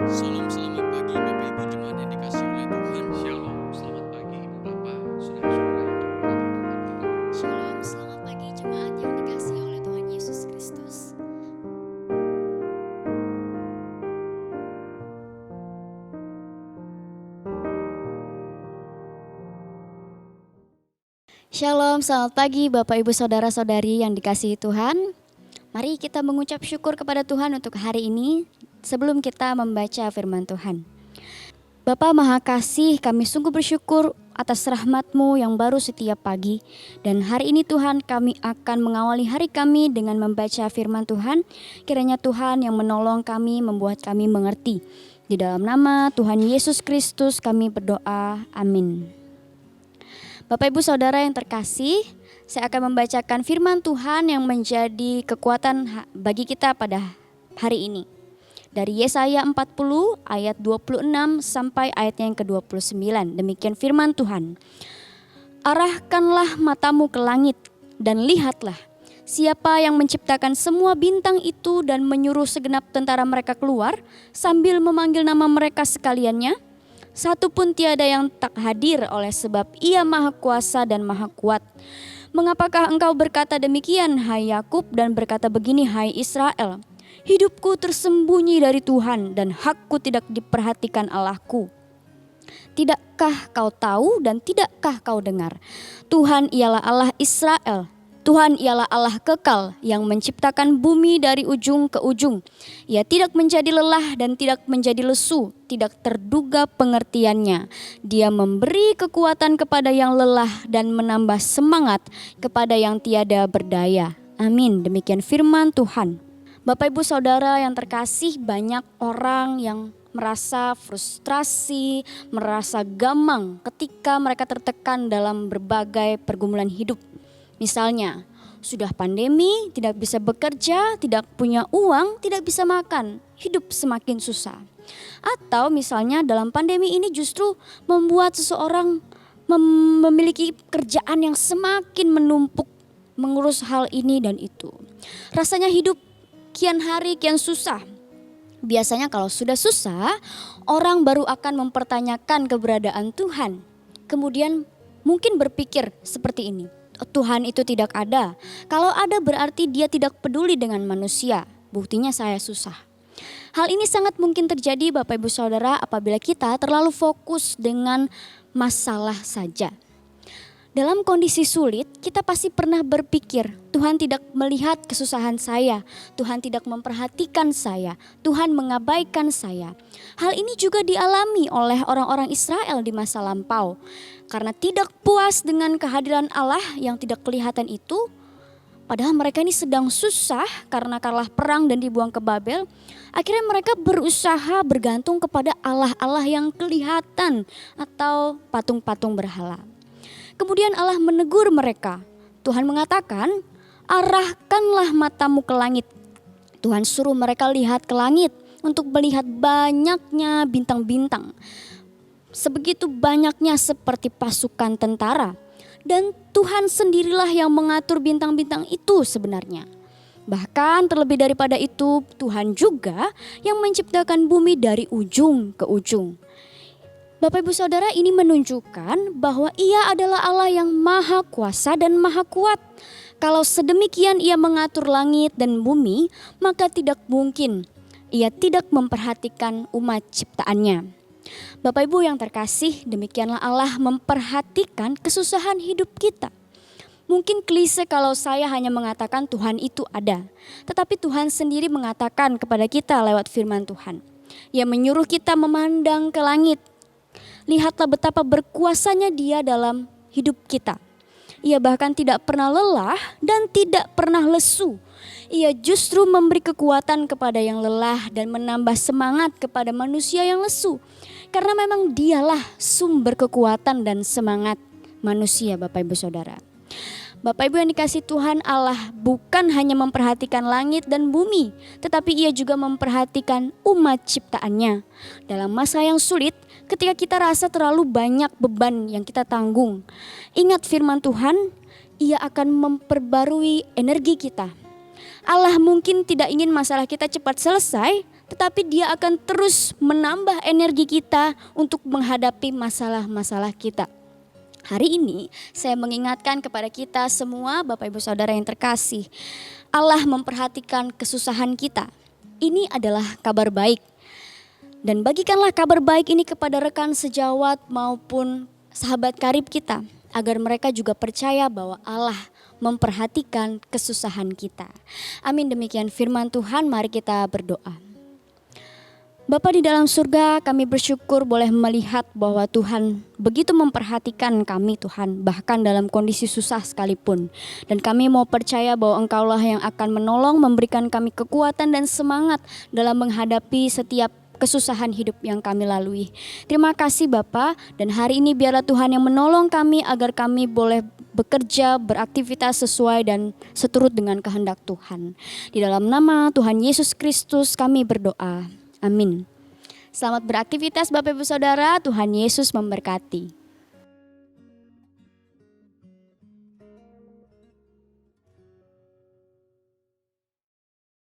Salam selamat pagi Bapak Ibu jemaat yang dikasihi oleh Tuhan. Shalom, selamat pagi Ibu Bapak, saudara-saudara yang diberkati Tuhan kita. Shalom, selamat pagi jemaat yang dikasihi oleh Tuhan Yesus Kristus. Shalom, selamat pagi Bapak Ibu Saudara-saudari yang dikasihi Tuhan. Mari kita mengucap syukur kepada Tuhan untuk hari ini sebelum kita membaca firman Tuhan. Bapa Maha Kasih, kami sungguh bersyukur atas rahmat-Mu yang baru setiap pagi. Dan hari ini Tuhan, kami akan mengawali hari kami dengan membaca firman Tuhan. Kiranya Tuhan yang menolong kami, membuat kami mengerti. Di dalam nama Tuhan Yesus Kristus kami berdoa, amin. Bapak Ibu Saudara yang terkasih, saya akan membacakan firman Tuhan yang menjadi kekuatan bagi kita pada hari ini. Dari Yesaya 40 ayat 26 sampai ayatnya yang ke-29. Demikian firman Tuhan. Arahkanlah matamu ke langit dan lihatlah siapa yang menciptakan semua bintang itu dan menyuruh segenap tentara mereka keluar sambil memanggil nama mereka sekaliannya. Satu pun tiada yang tak hadir oleh sebab Ia Maha Kuasa dan Maha Kuat. Mengapakah engkau berkata demikian, hai Yakub, dan berkata begini, hai Israel? Hidupku tersembunyi dari Tuhan dan hakku tidak diperhatikan Allahku. Tidakkah kau tahu dan tidakkah kau dengar? Tuhan ialah Allah Israel. Tuhan ialah Allah kekal yang menciptakan bumi dari ujung ke ujung. Ia tidak menjadi lelah dan tidak menjadi lesu, tidak terduga pengertiannya. Dia memberi kekuatan kepada yang lelah dan menambah semangat kepada yang tiada berdaya. Amin. Demikian firman Tuhan. Bapak Ibu Saudara yang terkasih, banyak orang yang merasa frustrasi, merasa gamang ketika mereka tertekan dalam berbagai pergumulan hidup. Misalnya, sudah pandemi, tidak bisa bekerja, tidak punya uang, tidak bisa makan, hidup semakin susah. Atau misalnya dalam pandemi ini justru membuat seseorang memiliki kerjaan yang semakin menumpuk, mengurus hal ini dan itu. Rasanya hidup kian hari kian susah. Biasanya kalau sudah susah, orang baru akan mempertanyakan keberadaan Tuhan. Kemudian mungkin berpikir seperti ini. Tuhan itu tidak ada. Kalau ada berarti Dia tidak peduli dengan manusia. Buktinya saya susah. Hal ini sangat mungkin terjadi Bapak Ibu Saudara apabila kita terlalu fokus dengan masalah saja. Dalam kondisi sulit, kita pasti pernah berpikir, Tuhan tidak melihat kesusahan saya, Tuhan tidak memperhatikan saya, Tuhan mengabaikan saya. Hal ini juga dialami oleh orang-orang Israel di masa lampau. Karena tidak puas dengan kehadiran Allah yang tidak kelihatan itu, padahal mereka ini sedang susah karena kalah perang dan dibuang ke Babel, akhirnya mereka berusaha bergantung kepada Allah-Allah yang kelihatan atau patung-patung berhala. Kemudian Allah menegur mereka. Tuhan mengatakan, arahkanlah matamu ke langit. Tuhan suruh mereka lihat ke langit untuk melihat banyaknya bintang-bintang. Sebegitu banyaknya seperti pasukan tentara. Dan Tuhan sendirilah yang mengatur bintang-bintang itu sebenarnya. Bahkan terlebih daripada itu, Tuhan juga yang menciptakan bumi dari ujung ke ujung. Bapak Ibu Saudara, ini menunjukkan bahwa Ia adalah Allah yang maha kuasa dan maha kuat. Kalau sedemikian Ia mengatur langit dan bumi, maka tidak mungkin Ia tidak memperhatikan umat ciptaannya. Bapak Ibu yang terkasih, demikianlah Allah memperhatikan kesusahan hidup kita. Mungkin klise kalau saya hanya mengatakan Tuhan itu ada. Tetapi Tuhan sendiri mengatakan kepada kita lewat firman Tuhan. Ia menyuruh kita memandang ke langit. Lihatlah betapa berkuasanya Dia dalam hidup kita. Ia bahkan tidak pernah lelah dan tidak pernah lesu. Ia justru memberi kekuatan kepada yang lelah dan menambah semangat kepada manusia yang lesu. Karena memang Dialah sumber kekuatan dan semangat manusia, Bapak Ibu Saudara. Bapak Ibu yang dikasih Tuhan, Allah bukan hanya memperhatikan langit dan bumi, tetapi Ia juga memperhatikan umat ciptaannya. Dalam masa yang sulit, ketika kita rasa terlalu banyak beban yang kita tanggung, ingat firman Tuhan, Ia akan memperbarui energi kita. Allah mungkin tidak ingin masalah kita cepat selesai, tetapi dia akan terus menambah energi kita untuk menghadapi masalah-masalah kita. Hari ini saya mengingatkan kepada kita semua Bapak Ibu Saudara yang terkasih, Allah memperhatikan kesusahan kita. Ini adalah kabar baik. Dan bagikanlah kabar baik ini kepada rekan sejawat maupun sahabat karib kita, agar mereka juga percaya bahwa Allah memperhatikan kesusahan kita. Amin, demikian firman Tuhan, mari kita berdoa. Bapa di dalam surga, kami bersyukur boleh melihat bahwa Tuhan begitu memperhatikan kami Tuhan, bahkan dalam kondisi susah sekalipun. Dan kami mau percaya bahwa Engkaulah yang akan menolong, memberikan kami kekuatan dan semangat dalam menghadapi setiap kesusahan hidup yang kami lalui. Terima kasih Bapa, dan hari ini biarlah Tuhan yang menolong kami agar kami boleh bekerja, beraktivitas sesuai dan seturut dengan kehendak Tuhan. Di dalam nama Tuhan Yesus Kristus kami berdoa. Amin. Selamat beraktivitas Bapak Ibu Saudara, Tuhan Yesus memberkati.